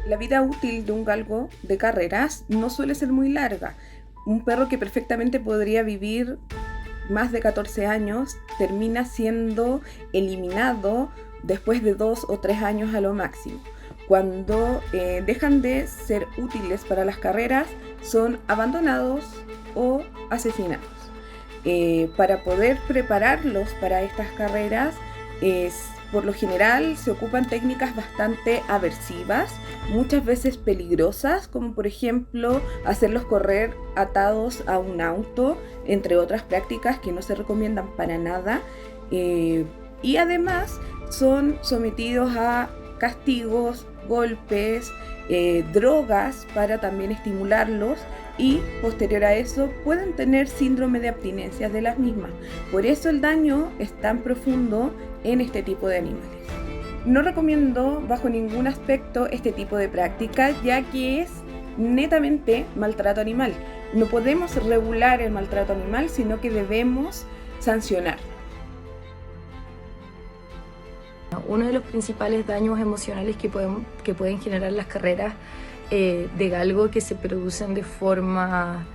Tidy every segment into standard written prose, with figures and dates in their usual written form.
La vida útil de un galgo de carreras no suele ser muy larga. Un perro que perfectamente podría vivir más de 14 años termina siendo eliminado después de 2 o 3 años a lo máximo. Cuando dejan de ser útiles para las carreras, son abandonados o asesinados. Para poder prepararlos para estas carreras, por lo general se ocupan técnicas bastante aversivas, muchas veces peligrosas, como por ejemplo hacerlos correr atados a un auto, entre otras prácticas que no se recomiendan para nada. Y además son sometidos a castigos, golpes, drogas para también estimularlos, y posterior a eso pueden tener síndrome de abstinencias de las mismas. Por eso el daño es tan profundo en este tipo de animales. No recomiendo bajo ningún aspecto este tipo de práctica, ya que es netamente maltrato animal. No podemos regular el maltrato animal, sino que debemos sancionar. Uno de los principales daños emocionales que pueden generar las carreras de galgo que se producen de forma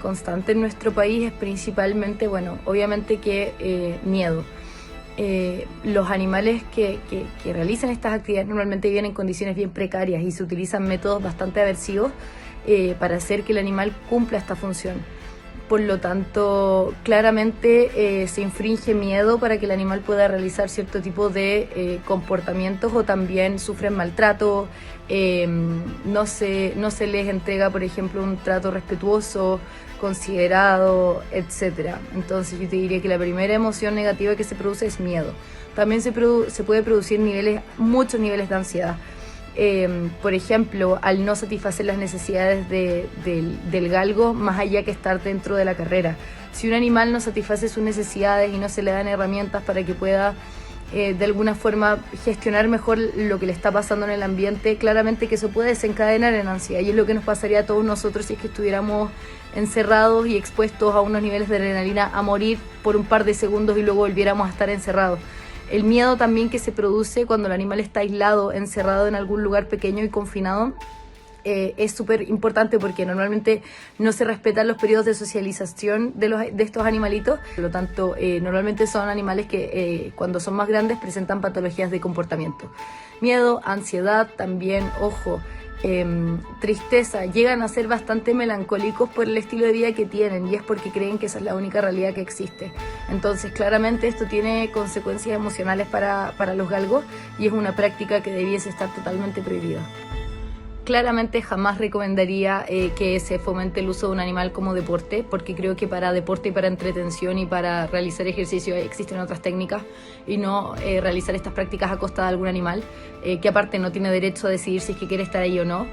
constante en nuestro país es principalmente, obviamente que miedo. Los animales que realizan estas actividades normalmente viven en condiciones bien precarias y se utilizan métodos bastante aversivos para hacer que el animal cumpla esta función. Por lo tanto, claramente se infringe miedo para que el animal pueda realizar cierto tipo de comportamientos, o también sufren maltrato, no se les entrega, por ejemplo, un trato respetuoso, considerado, etc. Entonces yo te diría que la primera emoción negativa que se produce es miedo. También se puede producir muchos niveles de ansiedad. Por ejemplo, al no satisfacer las necesidades del galgo, más allá que estar dentro de la carrera. Si un animal no satisface sus necesidades y no se le dan herramientas para que pueda de alguna forma gestionar mejor lo que le está pasando en el ambiente, claramente que eso puede desencadenar en ansiedad, y es lo que nos pasaría a todos nosotros si es que estuviéramos encerrados y expuestos a unos niveles de adrenalina a morir por un par de segundos y luego volviéramos a estar encerrados. El miedo también que se produce cuando el animal está aislado, encerrado en algún lugar pequeño y confinado, es súper importante porque normalmente no se respetan los periodos de socialización de estos animalitos. Por lo tanto, normalmente son animales que cuando son más grandes presentan patologías de comportamiento. Miedo, ansiedad también, ojo, tristeza, llegan a ser bastante melancólicos por el estilo de vida que tienen, y es porque creen que esa es la única realidad que existe. Entonces claramente esto tiene consecuencias emocionales para los galgos, y es una práctica que debiese estar totalmente prohibida. Claramente jamás recomendaría que se fomente el uso de un animal como deporte, porque creo que para deporte y para entretención y para realizar ejercicio existen otras técnicas, y no realizar estas prácticas a costa de algún animal, que aparte no tiene derecho a decidir si es que quiere estar ahí o no.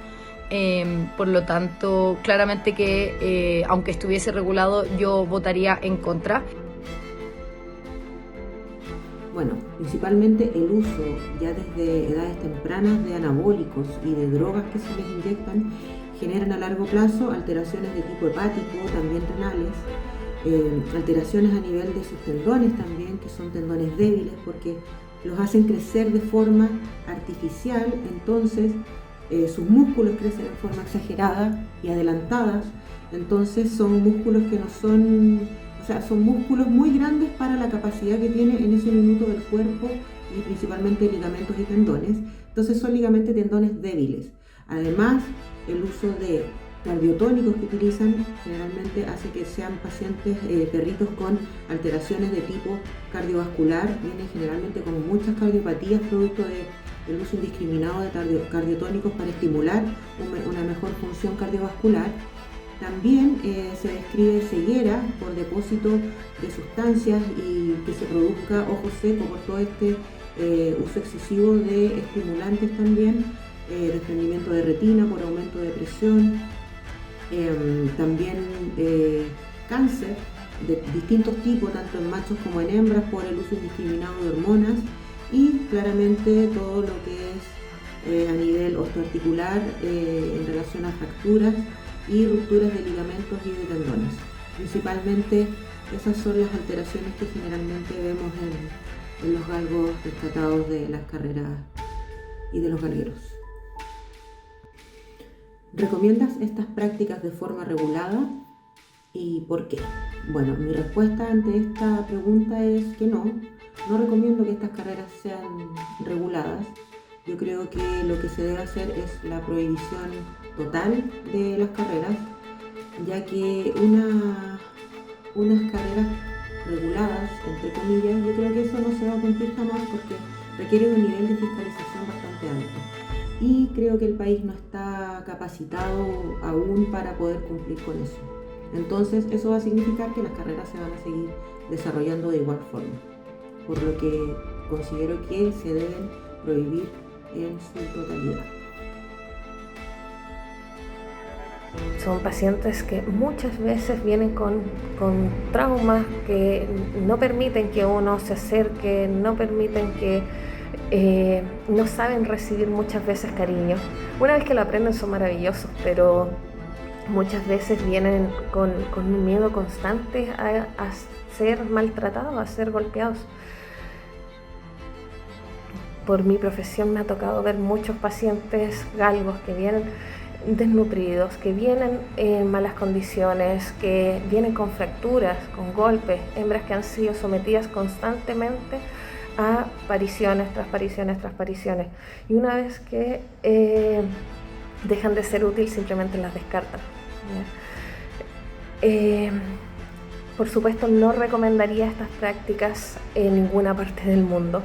Por lo tanto, claramente que aunque estuviese regulado, yo votaría en contra. Bueno, principalmente el uso ya desde edades tempranas de anabólicos y de drogas que se les inyectan generan a largo plazo alteraciones de tipo hepático, también renales, alteraciones a nivel de sus tendones también, que son tendones débiles porque los hacen crecer de forma artificial. Entonces sus músculos crecen de forma exagerada y adelantada, entonces son músculos que no son... O sea, son músculos muy grandes para la capacidad que tiene en ese minuto del cuerpo, y principalmente ligamentos y tendones. Entonces son ligamentos y tendones débiles. Además, el uso de cardiotónicos que utilizan generalmente hace que sean pacientes, perritos con alteraciones de tipo cardiovascular. Vienen generalmente con muchas cardiopatías producto del uso indiscriminado de cardiotónicos para estimular una mejor función cardiovascular. También se describe ceguera por depósito de sustancias y que se produzca ojo seco por todo este uso excesivo de estimulantes también, desprendimiento de retina por aumento de presión, también cáncer de distintos tipos, tanto en machos como en hembras, por el uso indiscriminado de hormonas, y claramente todo lo que es a nivel osteoarticular en relación a fracturas y rupturas de ligamentos y de tendones. Principalmente esas son las alteraciones que generalmente vemos en los galgos rescatados de las carreras y de los galgueros. ¿Recomiendas estas prácticas de forma regulada y por qué? Bueno, mi respuesta ante esta pregunta es que no recomiendo que estas carreras sean reguladas. Yo creo que lo que se debe hacer es la prohibición total de las carreras, ya que unas carreras reguladas, entre comillas, yo creo que eso no se va a cumplir jamás porque requiere de un nivel de fiscalización bastante alto. Y creo que el país no está capacitado aún para poder cumplir con eso. Entonces eso va a significar que las carreras se van a seguir desarrollando de igual forma, por lo que considero que se deben prohibir en su totalidad. Son pacientes que muchas veces vienen con traumas que no permiten que uno se acerque, no permiten que no saben recibir muchas veces cariño. Una vez que lo aprenden son maravillosos, pero muchas veces vienen con un miedo constante a ser maltratados, a ser golpeados. Por mi profesión me ha tocado ver muchos pacientes galgos que vienen desnutridos, que vienen en malas condiciones, que vienen con fracturas, con golpes, hembras que han sido sometidas constantemente a pariciones tras pariciones tras pariciones. Y una vez que dejan de ser útiles, simplemente las descartan. Por supuesto, no recomendaría estas prácticas en ninguna parte del mundo.